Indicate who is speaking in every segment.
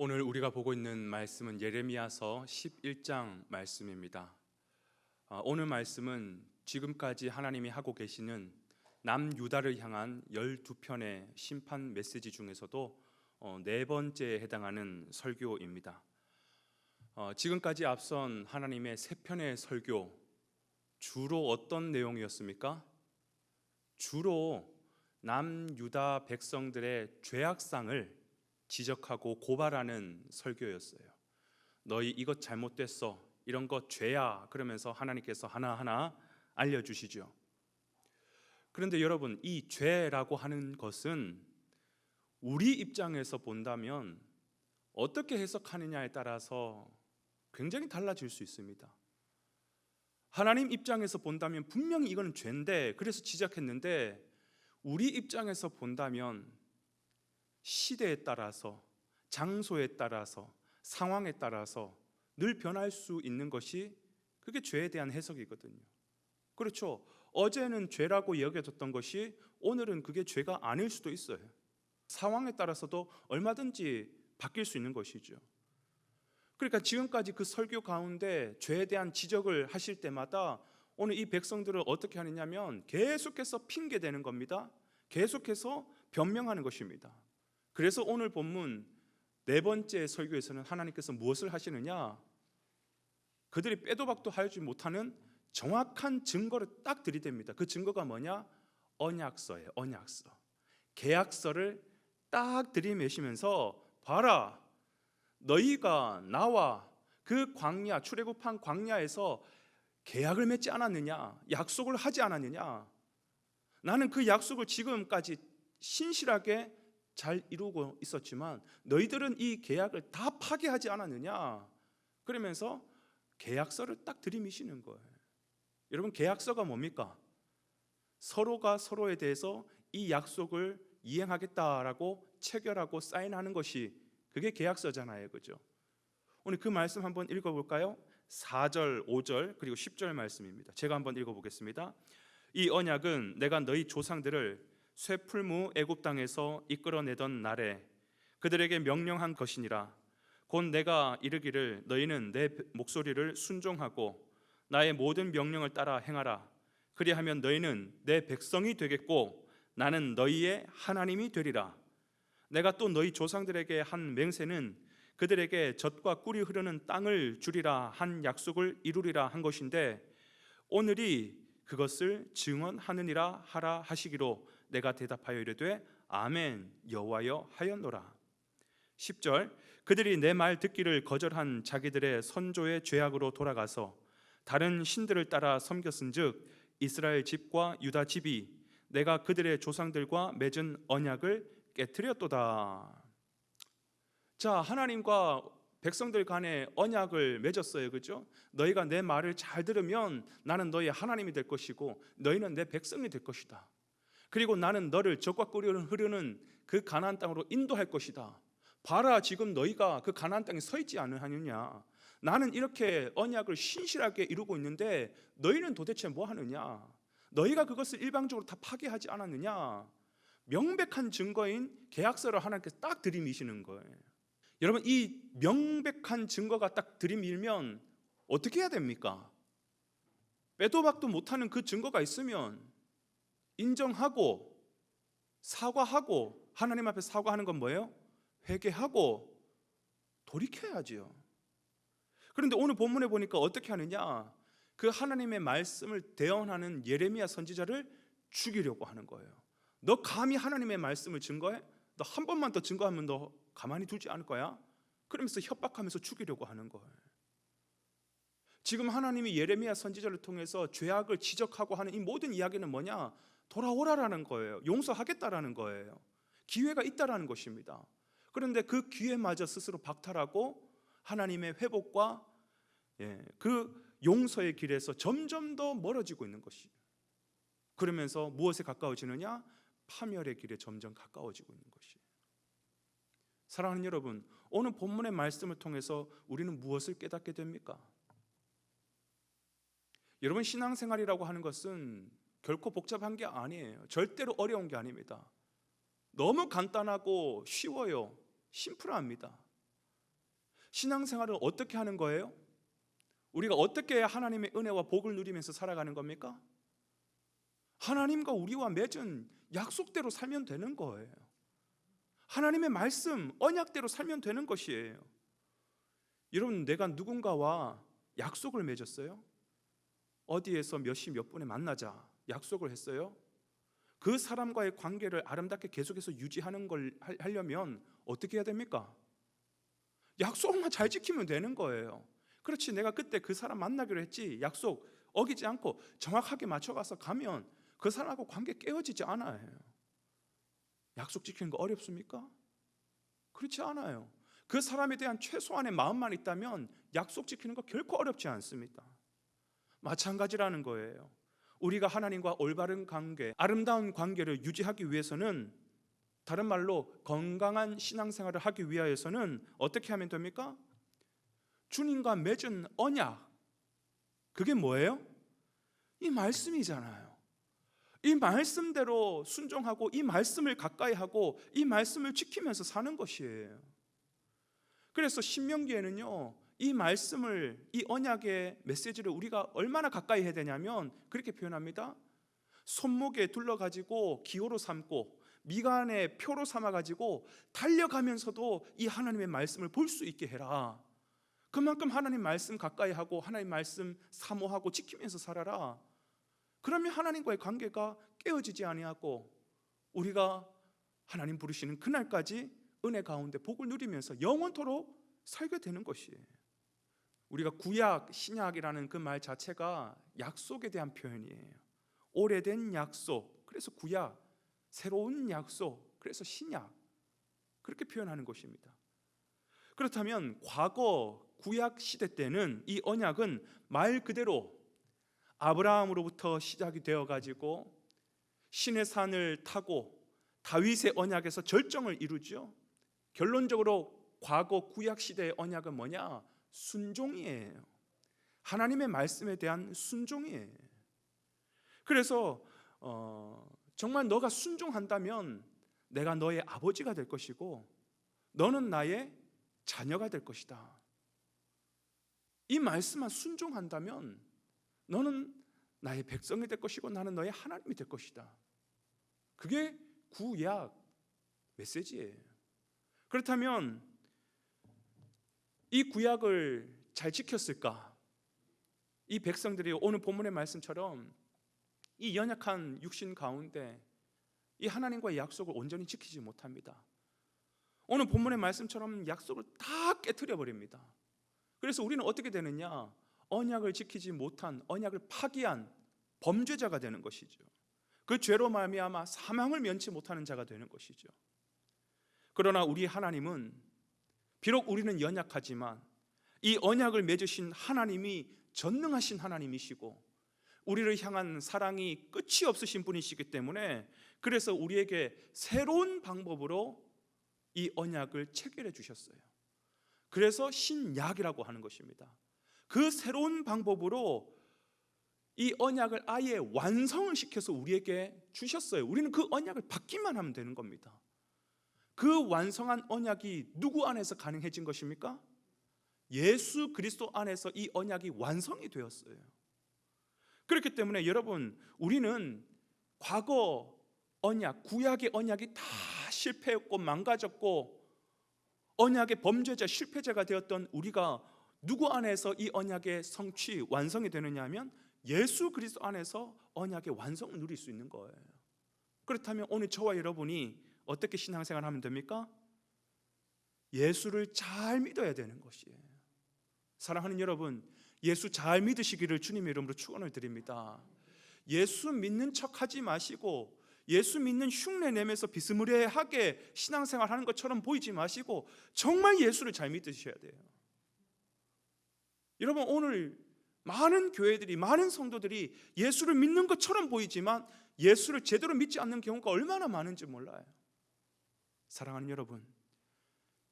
Speaker 1: 오늘 우리가 보고 있는 말씀은 예레미야서 11장 말씀입니다. 오늘 말씀은 지금까지 하나님이 하고 계시는 남유다를 향한 12편의 심판 메시지 중에서도 네 번째에 해당하는 설교입니다. 지금까지 앞선 하나님의 세 편의 설교, 주로 어떤 내용이었습니까? 주로 남유다 백성들의 죄악상을 지적하고 고발하는 설교였어요. 너희 이것 잘못됐어, 이런 거 죄야, 그러면서 하나님께서 하나하나 알려주시죠. 그런데 여러분, 이 죄라고 하는 것은 우리 입장에서 본다면 어떻게 해석하느냐에 따라서 굉장히 달라질 수 있습니다. 하나님 입장에서 본다면 분명히 이건 죄인데 그래서 지적했는데, 우리 입장에서 본다면 시대에 따라서, 장소에 따라서, 상황에 따라서 늘 변할 수 있는 것이 그게 죄에 대한 해석이거든요. 그렇죠. 어제는 죄라고 여겨졌던 것이 오늘은 그게 죄가 아닐 수도 있어요. 상황에 따라서도 얼마든지 바뀔 수 있는 것이죠. 그러니까 지금까지 그 설교 가운데 죄에 대한 지적을 하실 때마다 오늘 이 백성들을 어떻게 하느냐면 계속해서 핑계대는 겁니다. 계속해서 변명하는 것입니다. 그래서 오늘 본문 네 번째 설교에서는 하나님께서 무엇을 하시느냐? 그들이 빼도 박도 하지 못하는 정확한 증거를 딱 들이댑니다. 그 증거가 뭐냐? 언약서예요. 언약서. 계약서를 딱 들이매시면서, 봐라, 너희가 나와 그 광야, 출애굽한 광야에서 계약을 맺지 않았느냐? 약속을 하지 않았느냐? 나는 그 약속을 지금까지 신실하게 잘 이루고 있었지만 너희들은 이 계약을 다 파괴하지 않았느냐? 그러면서 계약서를 딱 들이미시는 거예요. 여러분, 계약서가 뭡니까? 서로가 서로에 대해서 이 약속을 이행하겠다라고 체결하고 사인하는 것이 그게 계약서잖아요. 그죠? 오늘 그 말씀 한번 읽어볼까요? 4절, 5절 그리고 10절 말씀입니다. 제가 한번 읽어보겠습니다. 이 언약은 내가 너희 조상들을 쇠풀무 애굽 땅에서 이끌어내던 날에 그들에게 명령한 것이니라. 곧 내가 이르기를 너희는 내 목소리를 순종하고 나의 모든 명령을 따라 행하라. 그리하면 너희는 내 백성이 되겠고 나는 너희의 하나님이 되리라. 내가 또 너희 조상들에게 한 맹세는 그들에게 젖과 꿀이 흐르는 땅을 주리라 한 약속을 이루리라 한 것인데, 오늘이 그것을 증언하느니라 하라 하시기로 내가 대답하여 이르되 아멘 여호와여 하였노라. 10절 그들이 내 말 듣기를 거절한 자기들의 선조의 죄악으로 돌아가서 다른 신들을 따라 섬겼은즉 이스라엘 집과 유다 집이 내가 그들의 조상들과 맺은 언약을 깨트렸도다. 자, 하나님과 백성들 간에 언약을 맺었어요. 그죠? 너희가 내 말을 잘 들으면 나는 너희의 하나님이 될 것이고 너희는 내 백성이 될 것이다. 그리고 나는 너를 젖과 꿀이 흐르는 그 가나안 땅으로 인도할 것이다. 봐라, 지금 너희가 그 가나안 땅에 서 있지 않느냐? 나는 이렇게 언약을 신실하게 이루고 있는데 너희는 도대체 뭐 하느냐? 너희가 그것을 일방적으로 다 파괴하지 않았느냐? 명백한 증거인 계약서를 하나님께서 딱 들이미시는 거예요. 여러분, 이 명백한 증거가 딱 들이밀면 어떻게 해야 됩니까? 빼도 박도 못하는 그 증거가 있으면 인정하고 사과하고, 하나님 앞에 사과하는 건 뭐예요? 회개하고 돌이켜야지요. 그런데 오늘 본문에 보니까 어떻게 하느냐? 그 하나님의 말씀을 대언하는 예레미야 선지자를 죽이려고 하는 거예요. 너 감히 하나님의 말씀을 증거해? 너 한 번만 더 증거하면 너 가만히 두지 않을 거야? 그러면서 협박하면서 죽이려고 하는 거예요. 지금 하나님이 예레미야 선지자를 통해서 죄악을 지적하고 하는 이 모든 이야기는 뭐냐? 돌아오라라는 거예요. 용서하겠다라는 거예요. 기회가 있다라는 것입니다. 그런데 그 기회마저 스스로 박탈하고 하나님의 회복과 그 용서의 길에서 점점 더 멀어지고 있는 것이에요. 그러면서 무엇에 가까워지느냐? 파멸의 길에 점점 가까워지고 있는 것이에요. 사랑하는 여러분, 오늘 본문의 말씀을 통해서 우리는 무엇을 깨닫게 됩니까? 여러분, 신앙생활이라고 하는 것은 결코 복잡한 게 아니에요. 절대로 어려운 게 아닙니다. 너무 간단하고 쉬워요. 심플합니다. 신앙생활을 어떻게 하는 거예요? 우리가 어떻게 하나님의 은혜와 복을 누리면서 살아가는 겁니까? 하나님과 우리와 맺은 약속대로 살면 되는 거예요. 하나님의 말씀, 언약대로 살면 되는 것이에요. 여러분, 내가 누군가와 약속을 맺었어요? 어디에서 몇 시 몇 분에 만나자 약속을 했어요? 그 사람과의 관계를 아름답게 계속해서 유지하는 걸 하려면 어떻게 해야 됩니까? 약속만 잘 지키면 되는 거예요. 그렇지, 내가 그때 그 사람 만나기로 했지, 약속 어기지 않고 정확하게 맞춰가서 가면 그 사람하고 관계 깨어지지 않아요. 약속 지키는 거 어렵습니까? 그렇지 않아요. 그 사람에 대한 최소한의 마음만 있다면 약속 지키는 거 결코 어렵지 않습니다. 마찬가지라는 거예요. 우리가 하나님과 올바른 관계, 아름다운 관계를 유지하기 위해서는, 다른 말로 건강한 신앙생활을 하기 위하여서는 어떻게 하면 됩니까? 주님과 맺은 언약, 그게 뭐예요? 이 말씀이잖아요. 이 말씀대로 순종하고 이 말씀을 가까이 하고 이 말씀을 지키면서 사는 것이에요. 그래서 신명기에는요, 이 말씀을, 이 언약의 메시지를 우리가 얼마나 가까이 해야 되냐면 그렇게 표현합니다. 손목에 둘러가지고 기호로 삼고 미간에 표로 삼아가지고 달려가면서도 이 하나님의 말씀을 볼 수 있게 해라. 그만큼 하나님 말씀 가까이 하고 하나님 말씀 사모하고 지키면서 살아라. 그러면 하나님과의 관계가 깨어지지 아니하고 우리가 하나님 부르시는 그날까지 은혜 가운데 복을 누리면서 영원토록 살게 되는 것이에요. 우리가 구약, 신약이라는 그 말 자체가 약속에 대한 표현이에요. 오래된 약속, 그래서 구약, 새로운 약속, 그래서 신약, 그렇게 표현하는 것입니다. 그렇다면 과거 구약 시대 때는 이 언약은 말 그대로 아브라함으로부터 시작이 되어가지고 신의 산을 타고 다윗의 언약에서 절정을 이루죠. 결론적으로 과거 구약 시대의 언약은 뭐냐? 순종이에요. 하나님의 말씀에 대한 순종이에요. 그래서 정말 너가 순종한다면 내가 너의 아버지가 될 것이고 너는 나의 자녀가 될 것이다. 이 말씀만 순종한다면 너는 나의 백성이 될 것이고 나는 너의 하나님이 될 것이다. 그게 구약 메시지예요. 그렇다면 이 구약을 잘 지켰을까? 이 백성들이 오늘 본문의 말씀처럼 이 연약한 육신 가운데 이 하나님과의 약속을 온전히 지키지 못합니다. 오늘 본문의 말씀처럼 약속을 다 깨트려 버립니다. 그래서 우리는 어떻게 되느냐? 언약을 지키지 못한, 언약을 파기한 범죄자가 되는 것이죠. 그 죄로 말미암아 사망을 면치 못하는 자가 되는 것이죠. 그러나 우리 하나님은 비록 우리는 연약하지만 이 언약을 맺으신 하나님이 전능하신 하나님이시고 우리를 향한 사랑이 끝이 없으신 분이시기 때문에 그래서 우리에게 새로운 방법으로 이 언약을 체결해 주셨어요. 그래서 신약이라고 하는 것입니다. 그 새로운 방법으로 이 언약을 아예 완성을 시켜서 우리에게 주셨어요. 우리는 그 언약을 받기만 하면 되는 겁니다. 그 완성한 언약이 누구 안에서 가능해진 것입니까? 예수 그리스도 안에서 이 언약이 완성이 되었어요. 그렇기 때문에 여러분, 우리는 과거 언약, 구약의 언약이 다 실패했고 망가졌고 언약의 범죄자, 실패자가 되었던 우리가 누구 안에서 이 언약의 성취, 완성이 되느냐 하면 예수 그리스도 안에서 언약의 완성을 누릴 수 있는 거예요. 그렇다면 오늘 저와 여러분이 어떻게 신앙생활을 하면 됩니까? 예수를 잘 믿어야 되는 것이에요. 사랑하는 여러분, 예수 잘 믿으시기를 주님의 이름으로 축원을 드립니다. 예수 믿는 척하지 마시고 예수 믿는 흉내 내면서 비스무리하게 신앙생활하는 것처럼 보이지 마시고 정말 예수를 잘 믿으셔야 돼요. 여러분, 오늘 많은 교회들이, 많은 성도들이 예수를 믿는 것처럼 보이지만 예수를 제대로 믿지 않는 경우가 얼마나 많은지 몰라요. 사랑하는 여러분,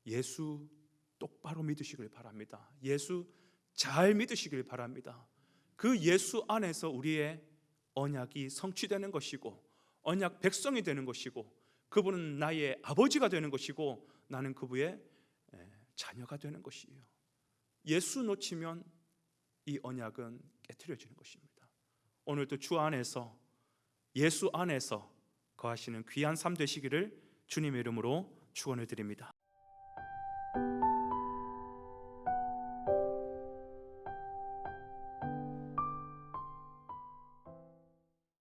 Speaker 1: 예수 똑바로 믿으시길 바랍니다. 예수 잘 믿으시길 바랍니다. 그 예수 안에서 우리의 언약이 성취되는 것이고 언약 백성이 되는 것이고 그분은 나의 아버지가 되는 것이고 나는 그분의 자녀가 되는 것이에요. 예수 놓치면 이 언약은 깨트려지는 것입니다. 오늘도 주 안에서, 예수 안에서 거하시는 귀한 삶 되시기를 주님의 이름으로 축원을 드립니다.